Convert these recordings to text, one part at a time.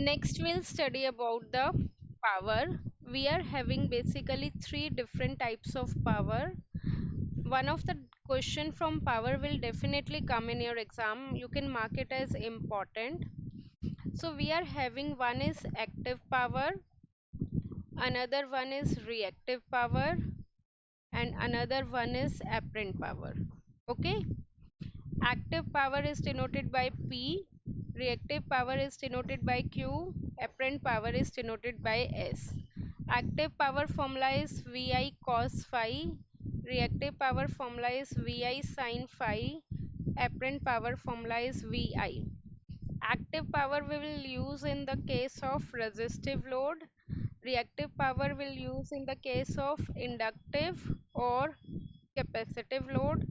Next we'll study about the power. We are having basically three different types of power. One of the question from power will definitely come in your exam. You can mark it as important. So we are having one is active power, another one is reactive power, and another one is apparent power. Okay, active power is denoted by P, reactive power is denoted by Q, apparent power is denoted by S. Active power formula is Vi cos phi, reactive power formula is Vi sin phi, apparent power formula is Vi. Active power we will use in the case of resistive load, reactive power will use in the case of inductive or capacitive load,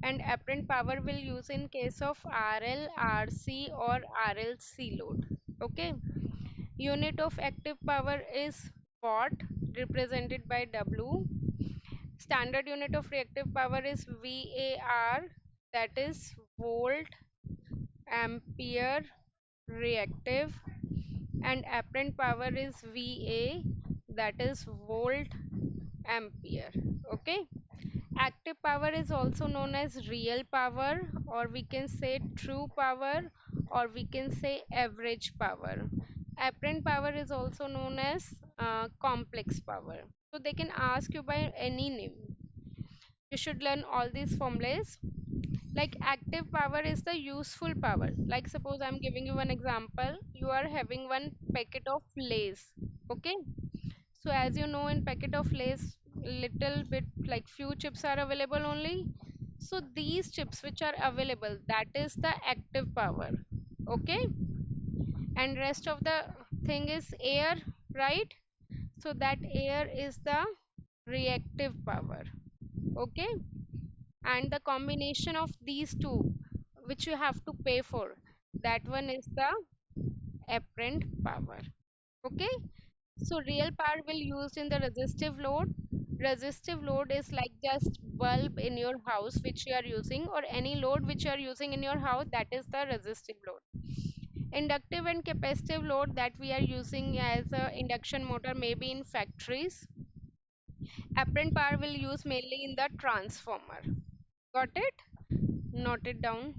and apparent power will use in case of RL, RC or RLC load. Okay, unit of active power is watt represented by W. Standard unit of reactive power is VAR, that is volt ampere reactive, and apparent power is VA, that is volt ampere. Okay, active power is also known as real power, or we can say true power, or we can say average power. Apparent power is also known as complex power. So they can ask you by any name. You should learn all these formulas. Like active power is the useful power. Like suppose I'm giving you one example. You are having one packet of Lays. Okay, so as you know, in packet of Lays, little bit like few chips are available only. So these chips which are available, that is the active power. Okay, and rest of the thing is air, right? So that air is the reactive power. Okay, and the combination of these two which you have to pay for, that one is the apparent power. Okay, so real power will used in the resistive load. Resistive load is like just bulb in your house which you are using, or any load which you are using in your house, that is the resistive load. Inductive and capacitive load that we are using as a induction motor, maybe in factories. Apparent power will use mainly in the transformer. Got it? Note it down.